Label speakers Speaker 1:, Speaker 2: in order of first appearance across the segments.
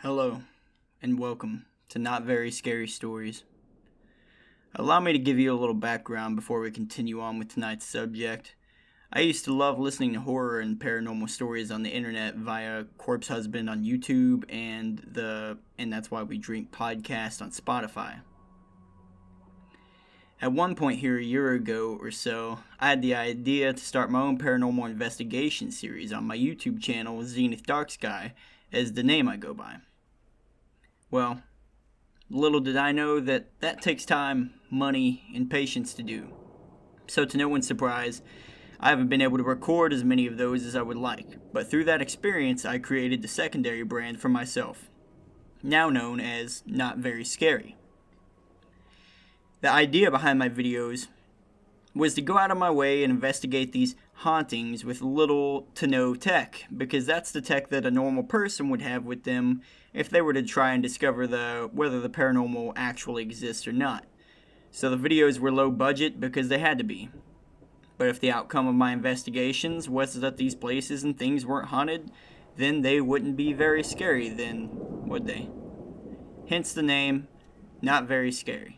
Speaker 1: Hello, and welcome to Not Very Scary Stories. Allow me to give you a little background before we continue on with tonight's subject. I used to love listening to horror and paranormal stories on the internet via Corpse Husband on YouTube and That's Why We Drink podcast on Spotify. At one point here a year ago or so, I had the idea to start my own paranormal investigation series on my YouTube channel, Zenith Darksky, as the name I go by. Well, little did I know that takes time, money, and patience to do. So to no one's surprise, I haven't been able to record as many of those as I would like, but through that experience I created the secondary brand for myself, now known as Not Very Scary. The idea behind my videos was to go out of my way and investigate these hauntings with little to no tech, because that's the tech that a normal person would have with them if they were to try and discover whether the paranormal actually exists or not. So the videos were low budget because they had to be. But if the outcome of my investigations was that these places and things weren't haunted, then they wouldn't be very scary then, would they? Hence the name, Not Very Scary.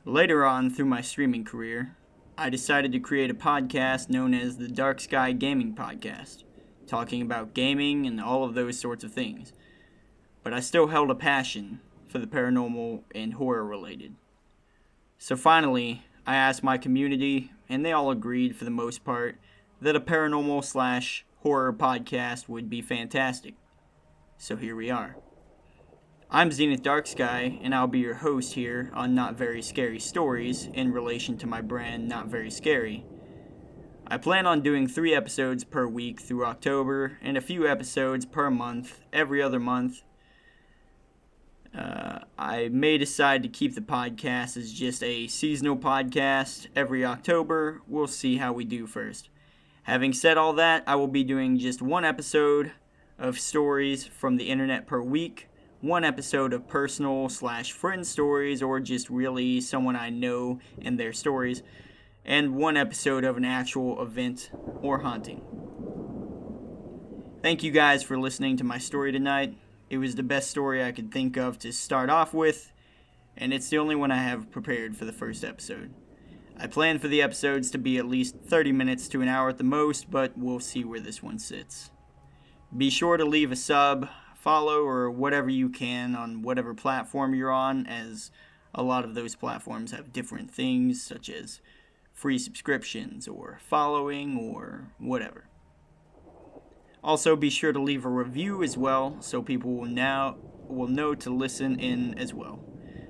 Speaker 1: Later on through my streaming career, I decided to create a podcast known as the Darksky Gaming Podcast, talking about gaming and all of those sorts of things. But I still held a passion for the paranormal and horror related. So finally, I asked my community, and they all agreed for the most part, that a paranormal/horror podcast would be fantastic. So here we are. I'm Zenith Darksky, and I'll be your host here on Not Very Scary Stories in relation to my brand Not Very Scary. I plan on doing 3 episodes per week through October, and a few episodes per month, every other month. I may decide to keep the podcast as just a seasonal podcast every October. We'll see how we do first. Having said all that, I will be doing just 1 episode of stories from the internet per week, 1 episode of personal/friend stories, or just really someone I know and their stories, and 1 episode of an actual event or haunting. Thank you guys for listening to my story tonight. It was the best story I could think of to start off with, and it's the only one I have prepared for the first episode. I plan for the episodes to be at least 30 minutes to an hour at the most, but we'll see where this one sits. Be sure to leave a sub, follow, or whatever you can on whatever platform you're on, as a lot of those platforms have different things, such as free subscriptions, or following, or whatever. Also, be sure to leave a review as well, so people will know to listen in as well.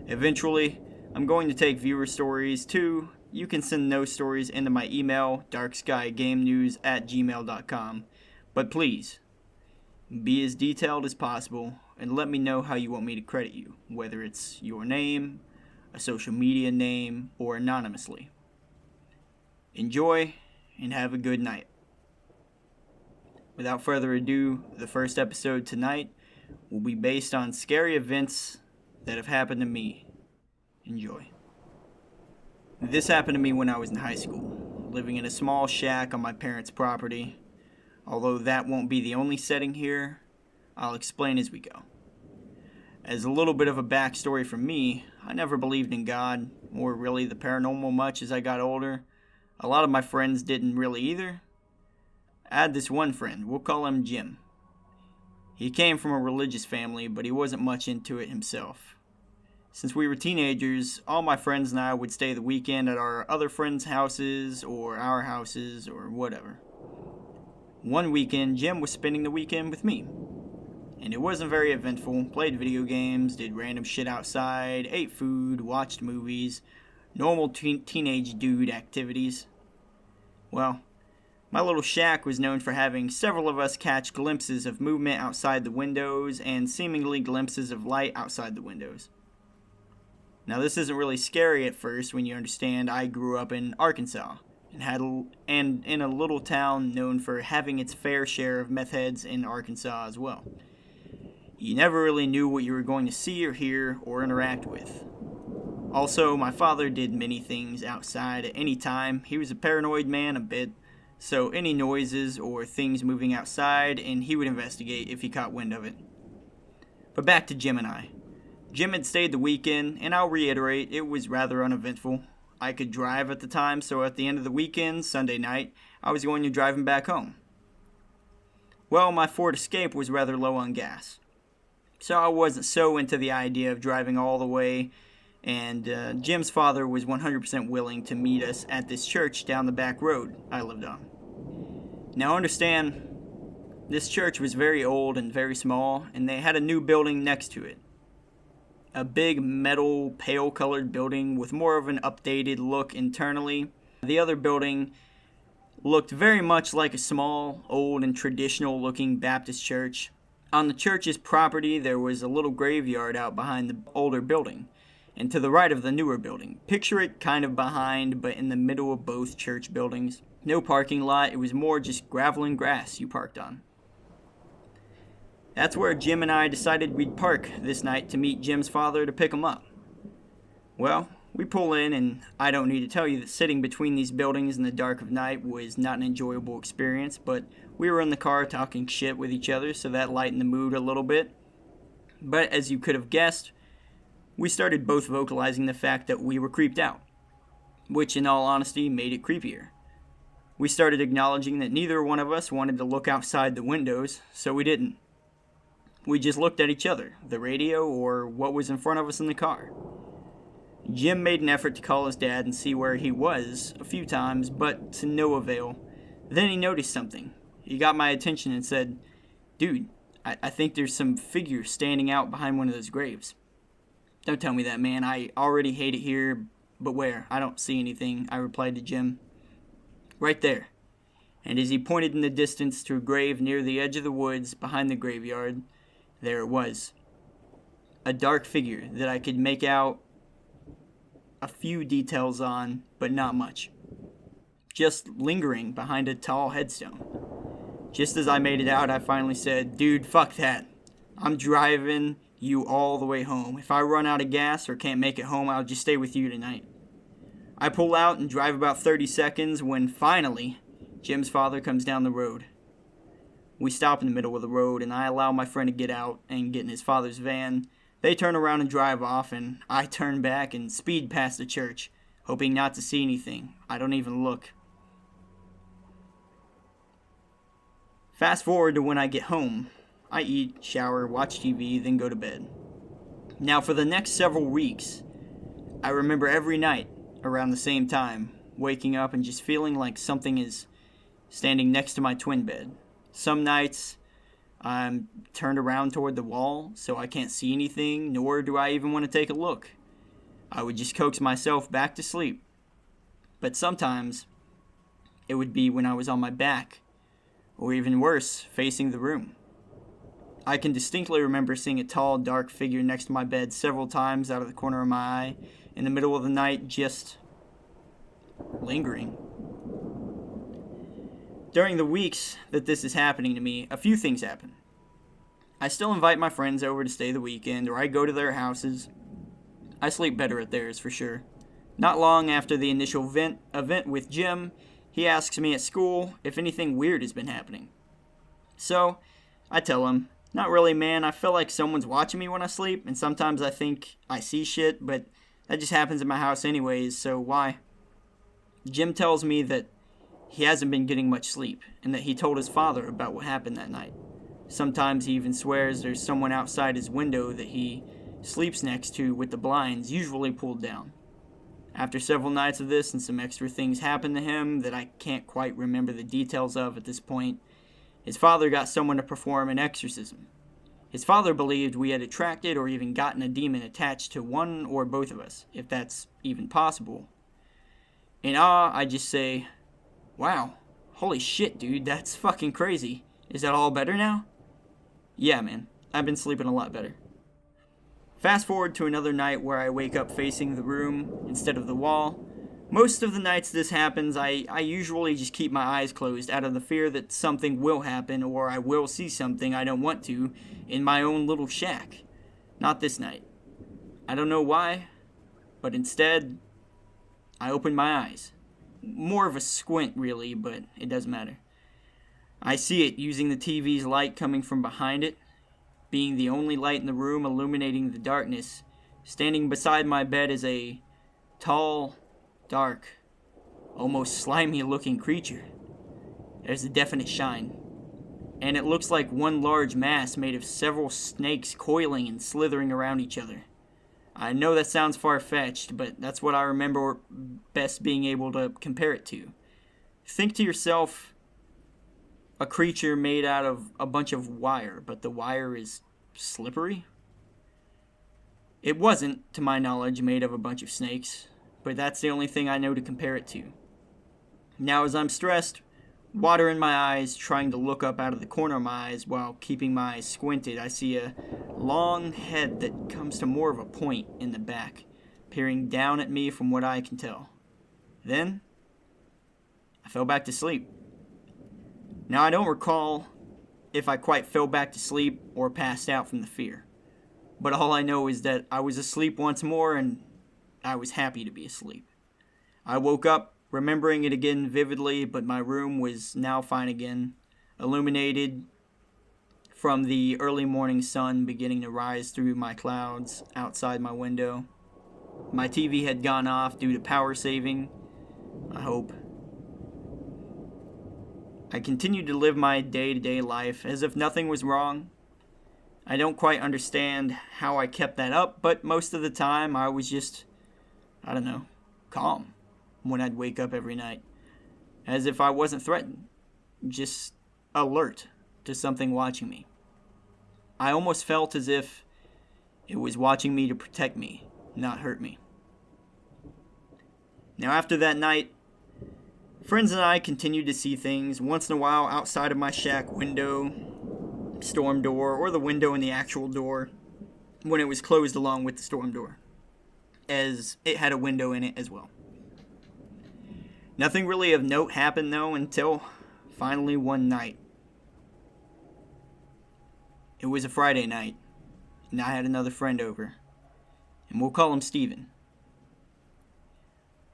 Speaker 1: Eventually, I'm going to take viewer stories too. You can send those stories into my email, darkskygamenews@gmail.com. But please, be as detailed as possible, and let me know how you want me to credit you, whether it's your name, a social media name, or anonymously. Enjoy, and have a good night. Without further ado, the first episode tonight will be based on scary events that have happened to me. Enjoy. This happened to me when I was in high school, living in a small shack on my parents' property. Although that won't be the only setting here, I'll explain as we go. As a little bit of a backstory from me, I never believed in God, or really the paranormal much as I got older. A lot of my friends didn't really either. I had this one friend, we'll call him Jim. He came from a religious family, but he wasn't much into it himself. Since we were teenagers, all my friends and I would stay the weekend at our other friends' houses, or our houses, or whatever. One weekend, Jim was spending the weekend with me. And it wasn't very eventful. Played video games, did random shit outside, ate food, watched movies, normal teenage dude activities. Well, my little shack was known for having several of us catch glimpses of movement outside the windows and seemingly glimpses of light outside the windows. Now this isn't really scary at first when you understand I grew up in Arkansas and in a little town known for having its fair share of meth heads in Arkansas as well. You never really knew what you were going to see or hear or interact with. Also, my father did many things outside at any time. He was a paranoid man a bit. So any noises or things moving outside, and he would investigate if he caught wind of it. But back to Jim and I. Jim had stayed the weekend, and I'll reiterate, it was rather uneventful. I could drive at the time, so at the end of the weekend, Sunday night, I was going to drive him back home. Well, my Ford Escape was rather low on gas, so I wasn't so into the idea of driving all the way, and Jim's father was 100% willing to meet us at this church down the back road I lived on. Now understand, this church was very old and very small, and they had a new building next to it. A big metal, pale-colored building with more of an updated look internally. The other building looked very much like a small, old, and traditional-looking Baptist church. On the church's property, there was a little graveyard out behind the older building, and to the right of the newer building. Picture it kind of behind, but in the middle of both church buildings. No parking lot, it was more just gravel and grass you parked on. That's where Jim and I decided we'd park this night to meet Jim's father to pick him up. Well, we pull in, and I don't need to tell you that sitting between these buildings in the dark of night was not an enjoyable experience, but we were in the car talking shit with each other, so that lightened the mood a little bit. But as you could have guessed, we started both vocalizing the fact that we were creeped out, which in all honesty made it creepier. We started acknowledging that neither one of us wanted to look outside the windows, so we didn't. We just looked at each other, the radio, or what was in front of us in the car. Jim made an effort to call his dad and see where he was a few times, but to no avail. Then he noticed something. He got my attention and said, "Dude, I think there's some figure standing out behind one of those graves." "Don't tell me that, man. I already hate it here, but where? I don't see anything," I replied to Jim. "Right there." And as he pointed in the distance to a grave near the edge of the woods behind the graveyard, there it was. A dark figure that I could make out a few details on, but not much. Just lingering behind a tall headstone. Just as I made it out, I finally said, "Dude, fuck that. I'm driving you all the way home. If I run out of gas or can't make it home, I'll just stay with you tonight." I pull out and drive about 30 seconds when finally Jim's father comes down the road. We stop in the middle of the road, and I allow my friend to get out and get in his father's van. They turn around and drive off, and I turn back and speed past the church, hoping not to see anything. I don't even look. Fast forward to when I get home. I eat, shower, watch TV, then go to bed. Now for the next several weeks, I remember every night around the same time, waking up and just feeling like something is standing next to my twin bed. Some nights, I'm turned around toward the wall, so I can't see anything, nor do I even want to take a look. I would just coax myself back to sleep. But sometimes, it would be when I was on my back, or even worse, facing the room. I can distinctly remember seeing a tall, dark figure next to my bed several times out of the corner of my eye, in the middle of the night, just lingering. During the weeks that this is happening to me, a few things happen. I still invite my friends over to stay the weekend, or I go to their houses. I sleep better at theirs, for sure. Not long after the initial event with Jim, he asks me at school if anything weird has been happening. So, I tell him, "Not really, man. I feel like someone's watching me when I sleep, and sometimes I think I see shit, but that just happens in my house anyways, so why?" Jim tells me that he hasn't been getting much sleep, and that he told his father about what happened that night. Sometimes he even swears there's someone outside his window that he sleeps next to with the blinds usually pulled down. After several nights of this and some extra things happened to him that I can't quite remember the details of at this point, his father got someone to perform an exorcism. His father believed we had attracted or even gotten a demon attached to one or both of us, if that's even possible. In awe, I just say, "Wow, holy shit, dude, that's fucking crazy. Is that all better now?" "Yeah, man, I've been sleeping a lot better." Fast forward to another night where I wake up facing the room instead of the wall. Most of the nights this happens, I usually just keep my eyes closed out of the fear that something will happen or I will see something I don't want to in my own little shack. Not this night. I don't know why, but instead, I open my eyes. More of a squint, really, but it doesn't matter. I see it using the TV's light coming from behind it. being the only light in the room illuminating the darkness. Standing beside my bed is a tall, dark, almost slimy-looking creature. There's a definite shine, and it looks like one large mass made of several snakes coiling and slithering around each other. I know that sounds far-fetched, but that's what I remember best being able to compare it to. Think to yourself, a creature made out of a bunch of wire, but the wire is slippery? It wasn't, to my knowledge, made of a bunch of snakes, but that's the only thing I know to compare it to. Now, as I'm stressed, water in my eyes, trying to look up out of the corner of my eyes while keeping my eyes squinted, I see a long head that comes to more of a point in the back, peering down at me from what I can tell. Then, I fell back to sleep. Now, I don't recall if I quite fell back to sleep or passed out from the fear, but all I know is that I was asleep once more and I was happy to be asleep. I woke up remembering it again vividly, but my room was now fine again, illuminated from the early morning sun beginning to rise through my clouds outside my window. My TV had gone off due to power saving, I hope. I continued to live my day-to-day life as if nothing was wrong. I don't quite understand how I kept that up, but most of the time I was just, calm when I'd wake up every night, as if I wasn't threatened, just alert to something watching me. I almost felt as if it was watching me to protect me, not hurt me. Now, after that night, friends and I continued to see things once in a while outside of my shack window, storm door, or the window in the actual door when it was closed along with the storm door, as it had a window in it as well. Nothing really of note happened, though, until finally one night. It was a Friday night, and I had another friend over, and we'll call him Steven.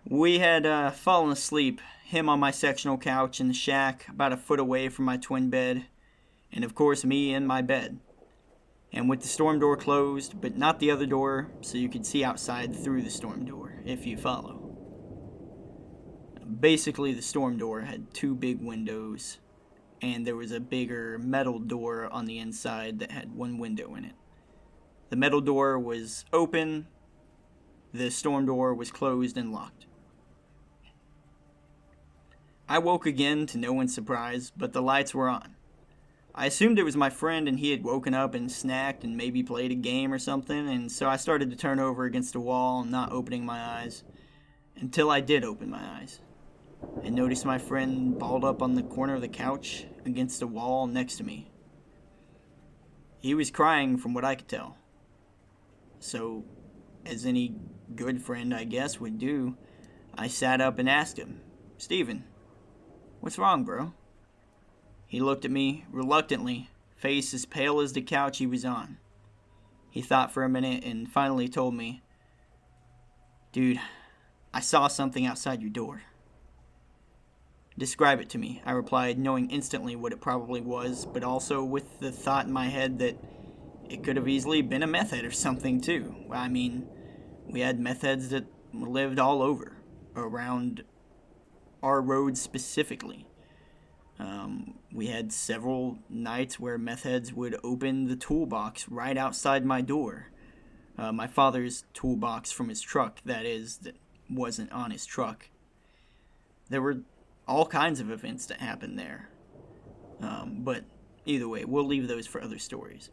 Speaker 1: We had fallen asleep, him on my sectional couch in the shack, about a foot away from my twin bed, and of course me in my bed. And with the storm door closed, but not the other door, so you could see outside through the storm door, if you follow. Basically, the storm door had two big windows, and there was a bigger metal door on the inside that had one window in it. The metal door was open, the storm door was closed and locked. I woke again to no one's surprise, but the lights were on. I assumed it was my friend and he had woken up and snacked and maybe played a game or something, and so I started to turn over against the wall, not opening my eyes, until I did open my eyes. And noticed my friend balled up on the corner of the couch against the wall next to me. He was crying from what I could tell. So, as any good friend I guess would do, I sat up and asked him, "Steven, what's wrong, bro?" He looked at me reluctantly, face as pale as the couch he was on. He thought for a minute and finally told me, "Dude, I saw something outside your door." "Describe it to me," I replied, knowing instantly what it probably was, but also with the thought in my head that it could have easily been a meth head or something too. I mean, we had meth heads that lived all over, around our road specifically. We had several nights where meth heads would open the toolbox right outside my door. My father's toolbox from his truck, that is, that wasn't on his truck. There were all kinds of events that happened there. But either way, we'll leave those for other stories.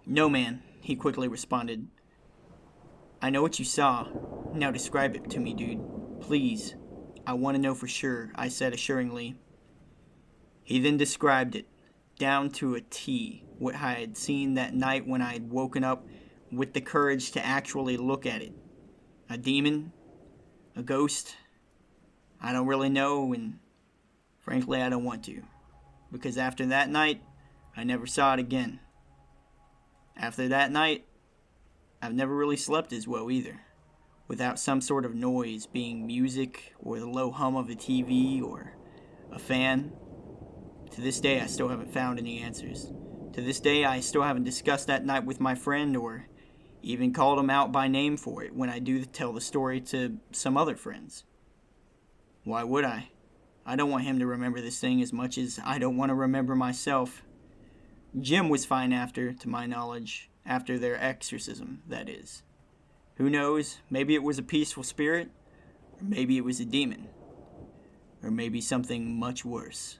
Speaker 1: "No, man," he quickly responded. "I know what you saw. Now describe it to me, dude. Please. I want to know for sure," I said assuringly. He then described it, down to a T, what I had seen that night when I had woken up with the courage to actually look at it. A demon? A ghost? I don't really know, and frankly I don't want to, because after that night, I never saw it again. After that night, I've never really slept as well either, without some sort of noise, being music or the low hum of a TV or a fan. To this day, I still haven't found any answers, To this day, I still haven't discussed that night with my friend or even called him out by name for it when I do tell the story to some other friends. Why would I? I don't want him to remember this thing as much as I don't want to remember myself. Jim was fine after, to my knowledge, after their exorcism, that is. Who knows, maybe it was a peaceful spirit, or maybe it was a demon, or maybe something much worse.